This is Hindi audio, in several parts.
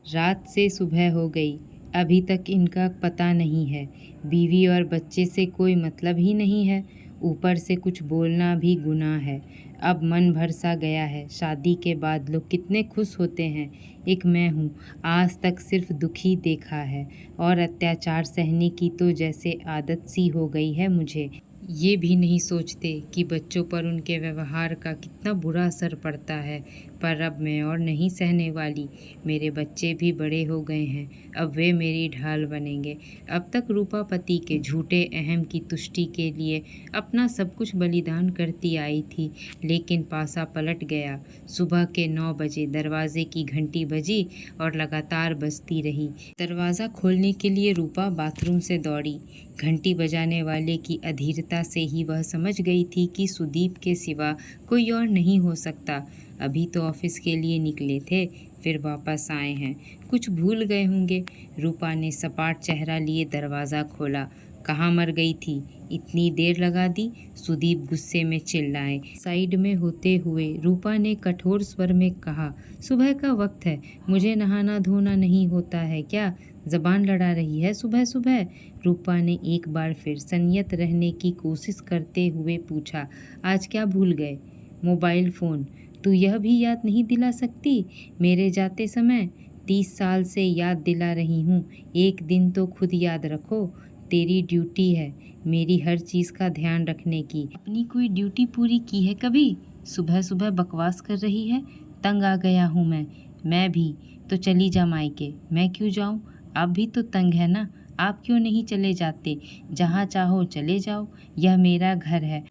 रात से सुबह हो गई, अभी तक इनका पता नहीं है। बीवी और बच्चे से कोई मतलब ही नहीं है, ऊपर से कुछ बोलना भी गुनाह है। अब मन भर सा गया है। शादी के बाद लोग कितने खुश होते हैं, एक मैं हूँ, आज तक सिर्फ दुखी देखा है। और अत्याचार सहने की तो जैसे आदत सी हो गई है मुझे। ये भी नहीं सोचते कि बच्चों पर उनके व्यवहार का कितना बुरा असर पड़ता है। पर अब मैं और नहीं सहने वाली। मेरे बच्चे भी बड़े हो गए हैं, अब वे मेरी ढाल बनेंगे। अब तक रूपा पति के झूठे अहम की तुष्टि के लिए अपना सब कुछ बलिदान करती आई थी, लेकिन पासा पलट गया। सुबह के 9 बजे दरवाजे की घंटी बजी और लगातार बजती रही। दरवाज़ा खोलने के लिए रूपा बाथरूम से दौड़ी। घंटी बजाने वाले की अधीरता से ही वह समझ गई थी कि सुदीप के सिवा कोई और नहीं हो सकता। अभी तो ऑफिस के लिए निकले थे, फिर वापस आए हैं, कुछ भूल गए होंगे। रूपा ने सपाट चेहरा लिए दरवाज़ा खोला। कहाँ मर गई थी, इतनी देर लगा दी, सुदीप गुस्से में चिल्लाए। साइड में होते हुए रूपा ने कठोर स्वर में कहा, सुबह का वक्त है, मुझे नहाना धोना नहीं होता है क्या? जबान लड़ा रही है सुबह सुबह? रूपा ने एक बार फिर संयत रहने की कोशिश करते हुए पूछा, आज क्या भूल गए? Mobile phone. तू यह भी याद नहीं दिला सकती मेरे जाते समय? 30 साल से याद दिला रही हूँ, एक दिन तो खुद याद रखो। तेरी ड्यूटी है मेरी हर चीज़ का ध्यान रखने की। अपनी कोई ड्यूटी पूरी की है कभी? सुबह सुबह बकवास कर रही है। तंग आ गया हूँ मैं भी। तो चली जा मायके। मैं क्यों जाऊँ? आप भी तो तंग है ना, आप क्यों नहीं चले जाते? जहाँ चाहो चले जाओ, यह मेरा घर है।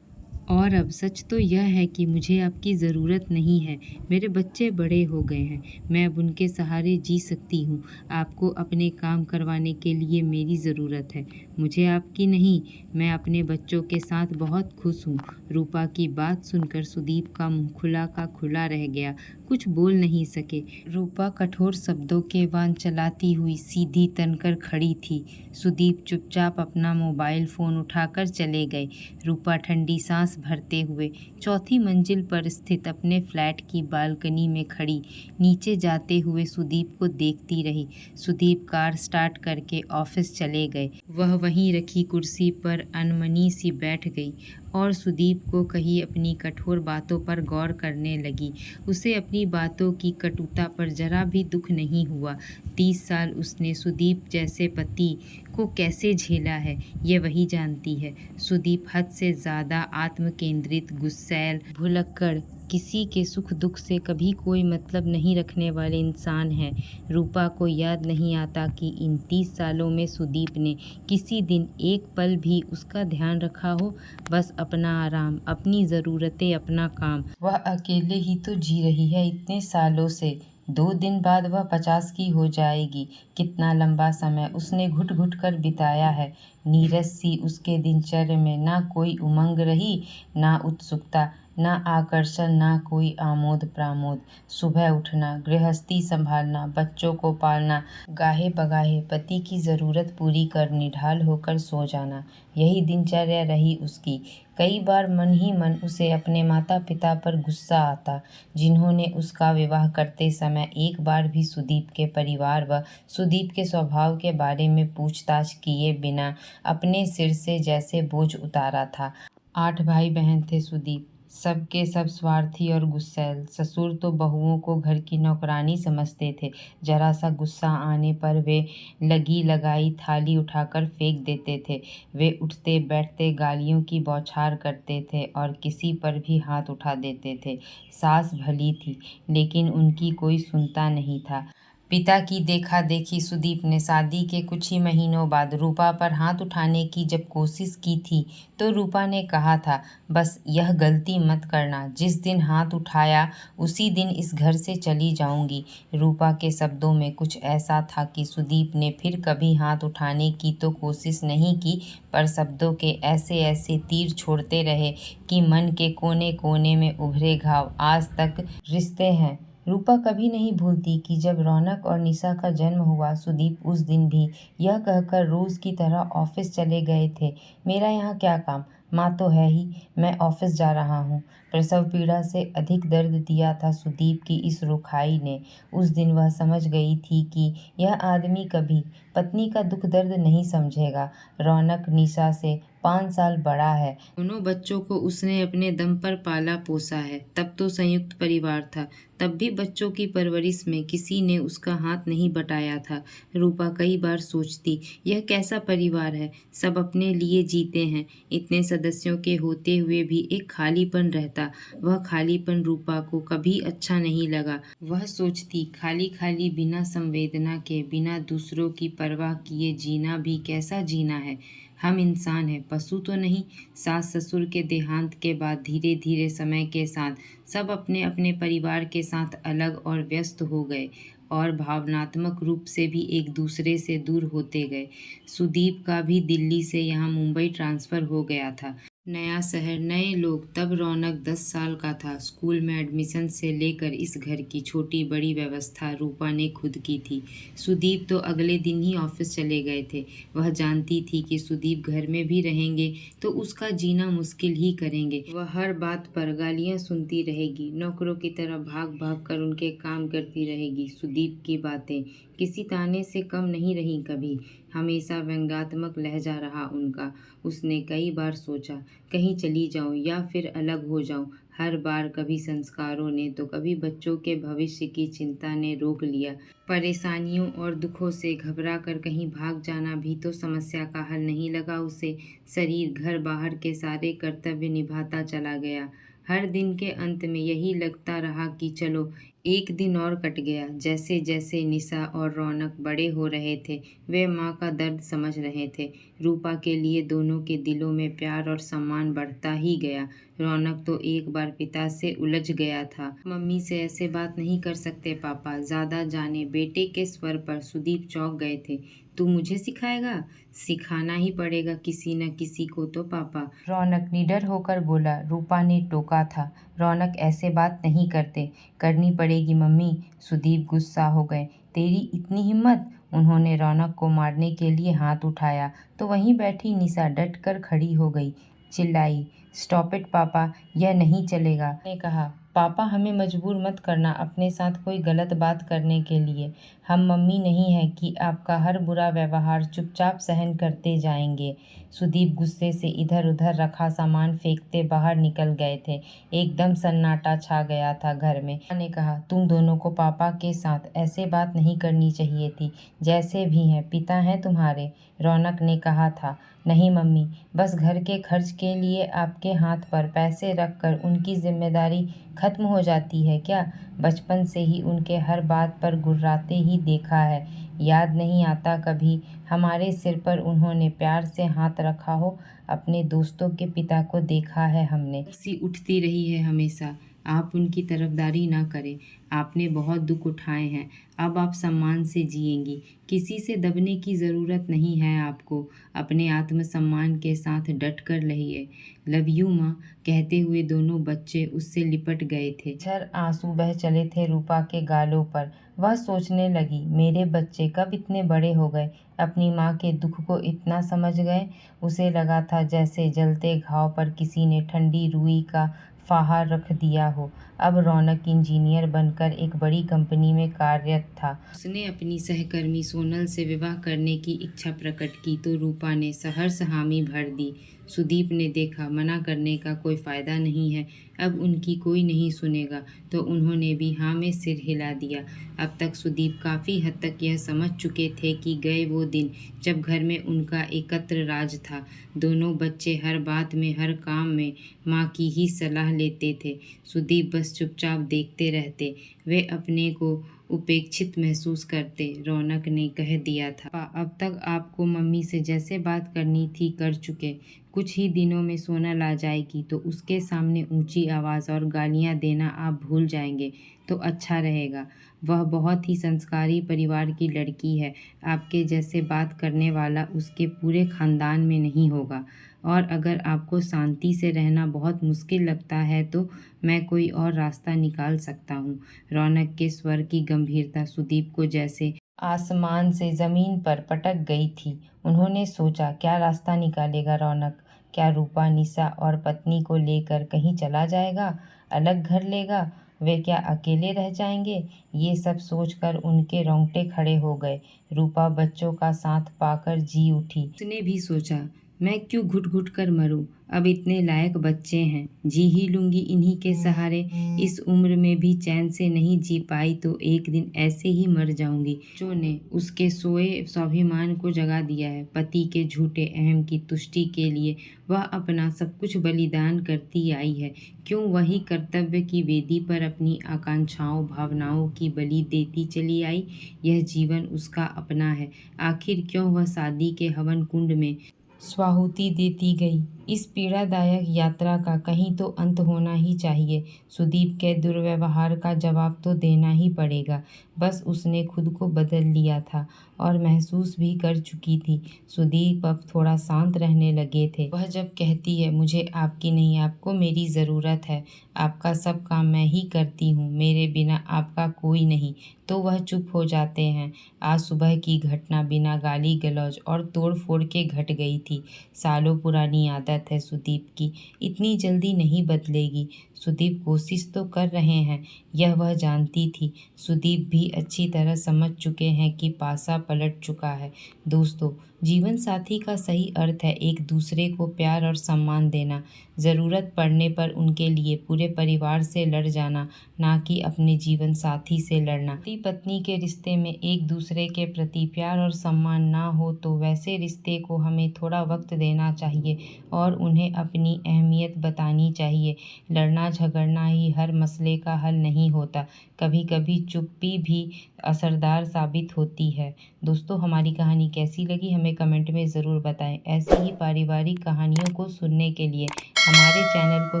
और अब सच तो यह है कि मुझे आपकी ज़रूरत नहीं है। मेरे बच्चे बड़े हो गए हैं, मैं अब उनके सहारे जी सकती हूँ। आपको अपने काम करवाने के लिए मेरी ज़रूरत है, मुझे आपकी नहीं। मैं अपने बच्चों के साथ बहुत खुश हूँ। रूपा की बात सुनकर सुदीप का मुँह खुला का खुला रह गया, कुछ बोल नहीं सके। रूपा कठोर शब्दों के बाण चलाती हुई सीधी तनकर खड़ी थी। सुदीप चुपचाप अपना मोबाइल फ़ोन उठाकर चले गए। रूपा ठंडी सांस भरते हुए चौथी मंजिल पर स्थित अपने फ्लैट की बालकनी में खड़ी नीचे जाते हुए सुदीप को देखती रही। सुदीप कार स्टार्ट करके ऑफिस चले गए। वह वहीं रखी कुर्सी पर अनमनी सी बैठ गई और सुदीप को कही अपनी कठोर बातों पर गौर करने लगी। उसे अपनी बातों की कटुता पर जरा भी दुख नहीं हुआ। 30 साल उसने सुदीप जैसे पति को कैसे झेला है, ये वही जानती है। सुदीप हद से ज़्यादा आत्मकेंद्रित, गुस्सैल, भुलक्कड़, किसी के सुख दुख से कभी कोई मतलब नहीं रखने वाले इंसान हैं। रूपा को याद नहीं आता कि इन 30 सालों में सुदीप ने किसी दिन एक पल भी उसका ध्यान रखा हो। बस अपना आराम, अपनी ज़रूरतें, अपना काम। वह अकेले ही तो जी रही है इतने सालों से। 2 दिन बाद वह 50 की हो जाएगी। कितना लंबा समय उसने घुट घुट कर बिताया है। नीरस सी उसके दिनचर्या में ना कोई उमंग रही, ना उत्सुकता, ना आकर्षण, ना कोई आमोद प्रमोद। सुबह उठना, गृहस्थी संभालना, बच्चों को पालना, गाहे बगाहे पति की ज़रूरत पूरी कर निढाल होकर सो जाना, यही दिनचर्या रही उसकी। कई बार मन ही मन उसे अपने माता पिता पर गुस्सा आता, जिन्होंने उसका विवाह करते समय एक बार भी सुदीप के परिवार व सुदीप के स्वभाव के बारे में पूछताछ किए बिना अपने सिर से जैसे बोझ उतारा था। 8 भाई बहन थे सुदीप, सबके सब स्वार्थी और गुस्सैल। ससुर तो बहुओं को घर की नौकरानी समझते थे। जरा सा गुस्सा आने पर वे लगी लगाई थाली उठाकर फेंक देते थे। वे उठते बैठते गालियों की बौछार करते थे और किसी पर भी हाथ उठा देते थे। सास भली थी, लेकिन उनकी कोई सुनता नहीं था। पिता की देखा देखी सुदीप ने शादी के कुछ ही महीनों बाद रूपा पर हाथ उठाने की जब कोशिश की थी, तो रूपा ने कहा था, बस यह गलती मत करना, जिस दिन हाथ उठाया उसी दिन इस घर से चली जाऊंगी। रूपा के शब्दों में कुछ ऐसा था कि सुदीप ने फिर कभी हाथ उठाने की तो कोशिश नहीं की, पर शब्दों के ऐसे ऐसे तीर छोड़ते रहे कि मन के कोने कोने में उभरे घाव आज तक रिश्ते हैं। रूपा कभी नहीं भूलती कि जब रौनक और निशा का जन्म हुआ, सुदीप उस दिन भी यह कहकर रोज की तरह ऑफिस चले गए थे, मेरा यहाँ क्या काम, माँ तो है ही, मैं ऑफिस जा रहा हूँ। प्रसव पीड़ा से अधिक दर्द दिया था सुदीप की इस रुखाई ने। उस दिन वह समझ गई थी कि यह आदमी कभी पत्नी का दुख दर्द नहीं समझेगा। रौनक निशा से 5 साल बड़ा है। दोनों बच्चों को उसने अपने दम पर पाला पोसा है। तब तो संयुक्त परिवार था, तब भी बच्चों की परवरिश में किसी ने उसका हाथ नहीं बटाया था। रूपा कई बार सोचती, यह कैसा परिवार है, सब अपने लिए जीते हैं। इतने सदस्यों के होते हुए भी एक खालीपन रहता। वह खालीपन रूपा को कभी अच्छा नहीं लगा। वह सोचती, खाली खाली बिना संवेदना के, बिना दूसरों की परवाह किए जीना भी कैसा जीना है। हम इंसान हैं, पशु तो नहीं। सास ससुर के देहांत के बाद धीरे धीरे समय के साथ सब अपने अपने परिवार के साथ अलग और व्यस्त हो गए और भावनात्मक रूप से भी एक दूसरे से दूर होते गए। सुदीप का भी दिल्ली से यहाँ मुंबई ट्रांसफ़र हो गया था। नया शहर, नए लोग। तब रौनक 10 साल का था। स्कूल में एडमिशन से लेकर इस घर की छोटी बड़ी व्यवस्था रूपा ने खुद की थी। सुदीप तो अगले दिन ही ऑफिस चले गए थे। वह जानती थी कि सुदीप घर में भी रहेंगे तो उसका जीना मुश्किल ही करेंगे। वह हर बात पर गालियां सुनती रहेगी, नौकरों की तरह भाग भाग कर उनके काम करती रहेगी। सुदीप की बातें किसी ताने से कम नहीं रहीं कभी। हमेशा व्यंग्यात्मक लहजा रहा उनका। उसने कई बार सोचा, कहीं चली जाऊं या फिर अलग हो जाऊं। हर बार कभी संस्कारों ने तो कभी बच्चों के भविष्य की चिंता ने रोक लिया। परेशानियों और दुखों से घबरा कर कहीं भाग जाना भी तो समस्या का हल नहीं लगा उसे। शरीर घर बाहर के सारे कर्तव्य निभाता चला गया। हर दिन के अंत में यही लगता रहा कि चलो एक दिन और कट गया। जैसे जैसे निशा और रौनक बड़े हो रहे थे वे माँ का दर्द समझ रहे थे। रूपा के लिए दोनों के दिलों में प्यार और सम्मान बढ़ता ही गया। रौनक तो एक बार पिता से उलझ गया था। मम्मी से ऐसे बात नहीं कर सकते पापा, ज़्यादा जाने। बेटे के स्वर पर सुदीप चौंक गए थे। तू मुझे सिखाएगा? सिखाना ही पड़ेगा किसी न किसी को तो पापा। रौनक निडर होकर बोला। रूपा ने टोका था, रौनक ऐसे बात नहीं करते। करनी पड़ेगी मम्मी। सुदीप गुस्सा हो गए। तेरी इतनी हिम्मत? उन्होंने रौनक को मारने के लिए हाथ उठाया तो वहीं बैठी निशा डट कर खड़ी हो गई। चिल्लाई, स्टॉप इट पापा, यह नहीं चलेगा। ने कहा, पापा हमें मजबूर मत करना अपने साथ कोई गलत बात करने के लिए। हम मम्मी नहीं है कि आपका हर बुरा व्यवहार चुपचाप सहन करते जाएंगे। सुदीप गुस्से से इधर उधर रखा सामान फेंकते बाहर निकल गए थे। एकदम सन्नाटा छा गया था घर में। माँ ने कहा, तुम दोनों को पापा के साथ ऐसे बात नहीं करनी चाहिए थी। जैसे भी हैं पिता हैं तुम्हारे। रौनक ने कहा था, नहीं मम्मी, बस घर के खर्च के लिए आपके हाथ पर पैसे रख कर उनकी जिम्मेदारी खत्म हो जाती है क्या? बचपन से ही उनके हर बात पर गुर्राते ही देखा है। याद नहीं आता कभी हमारे सिर पर उन्होंने प्यार से हाथ रखा हो? अपने दोस्तों के पिता को देखा है हमने। सी उठती रही है हमेशा। आप उनकी तरफदारी ना करें। आपने बहुत दुख उठाए हैं, अब आप सम्मान से जिएंगी। किसी से दबने की ज़रूरत नहीं है आपको। अपने आत्मसम्मान के साथ डट कर रहिए। लव यू माँ। कहते हुए दोनों बच्चे उससे लिपट गए थे। झर आंसू बह चले थे रूपा के गालों पर। वह सोचने लगी, मेरे बच्चे कब इतने बड़े हो गए, अपनी माँ के दुख को इतना समझ गए। उसे लगा था जैसे जलते घाव पर किसी ने ठंडी रुई का फाहा रख दिया हो। अब रौनक इंजीनियर बनकर एक बड़ी कंपनी में कार्यरत था। उसने अपनी सहकर्मी सोनल से विवाह करने की इच्छा प्रकट की तो रूपा ने सहर्ष हामी भर दी। सुदीप ने देखा मना करने का कोई फ़ायदा नहीं है, अब उनकी कोई नहीं सुनेगा, तो उन्होंने भी हाँ में सिर हिला दिया। अब तक सुदीप काफ़ी हद तक यह समझ चुके थे कि गए वो दिन जब घर में उनका एकत्र राज था। दोनों बच्चे हर बात में, हर काम में माँ की ही सलाह लेते थे। सुदीप बस चुपचाप देखते रहते। वे अपने को उपेक्षित महसूस करते। रौनक ने कह दिया था, अब तक आपको मम्मी से जैसे बात करनी थी कर चुके। कुछ ही दिनों में सोनल आ जाएगी तो उसके सामने ऊंची आवाज़ और गालियां देना आप भूल जाएंगे तो अच्छा रहेगा। वह बहुत ही संस्कारी परिवार की लड़की है। आपके जैसे बात करने वाला उसके पूरे खानदान में नहीं होगा। और अगर आपको शांति से रहना बहुत मुश्किल लगता है तो मैं कोई और रास्ता निकाल सकता हूँ। रौनक के स्वर की गंभीरता सुदीप को जैसे आसमान से ज़मीन पर पटक गई थी। उन्होंने सोचा, क्या रास्ता निकालेगा रौनक? क्या रूपा निशा और पत्नी को लेकर कहीं चला जाएगा, अलग घर लेगा? वे क्या अकेले रह जाएंगे? ये सब सोचकर उनके रोंगटे खड़े हो गए। रूपा बच्चों का साथ पाकर जी उठी। उसने भी सोचा, मैं क्यों घुट घुट कर मरूं? अब इतने लायक बच्चे हैं, जी ही लूंगी इन्हीं के सहारे। इस उम्र में भी चैन से नहीं जी पाई तो एक दिन ऐसे ही मर जाऊंगी। बच्चों ने उसके सोए स्वाभिमान को जगा दिया है। पति के झूठे अहम की तुष्टि के लिए वह अपना सब कुछ बलिदान करती आई है। क्यों वही कर्तव्य की वेदी पर अपनी आकांक्षाओं भावनाओं की बलि देती चली आई? यह जीवन उसका अपना है। आखिर क्यों वह शादी के हवन कुंड में स्वाहुति देती गई? इस पीड़ादायक यात्रा का कहीं तो अंत होना ही चाहिए। सुदीप के दुर्व्यवहार का जवाब तो देना ही पड़ेगा। बस उसने खुद को बदल लिया था और महसूस भी कर चुकी थी। सुदीप अब थोड़ा शांत रहने लगे थे। वह जब कहती है, मुझे आपकी नहीं, आपको मेरी ज़रूरत है, आपका सब काम मैं ही करती हूँ, मेरे बिना आपका कोई नहीं, तो वह चुप हो जाते हैं। आज सुबह की घटना बिना गाली गलौज और तोड़ फोड़ के घट गई थी। सालों पुरानी आदत है सुदीप की, इतनी जल्दी नहीं बदलेगी। सुदीप कोशिश तो कर रहे हैं, यह वह जानती थी। सुदीप भी अच्छी तरह समझ चुके हैं कि पासा पलट चुका है। दोस्तों, जीवन साथी का सही अर्थ है एक दूसरे को प्यार और सम्मान देना, ज़रूरत पड़ने पर उनके लिए पूरे परिवार से लड़ जाना, ना कि अपने जीवन साथी से लड़ना। पति पत्नी के रिश्ते में एक दूसरे के प्रति प्यार और सम्मान ना हो तो वैसे रिश्ते को हमें थोड़ा वक्त देना चाहिए और उन्हें अपनी अहमियत बतानी चाहिए। लड़ना झगड़ना ही हर मसले का हल नहीं होता, कभी कभी चुप्पी भी असरदार साबित होती है। दोस्तों, हमारी कहानी कैसी लगी हमें कमेंट में ज़रूर बताएं। ऐसी ही पारिवारिक कहानियों को सुनने के लिए हमारे चैनल को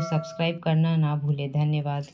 सब्सक्राइब करना ना भूलें। धन्यवाद।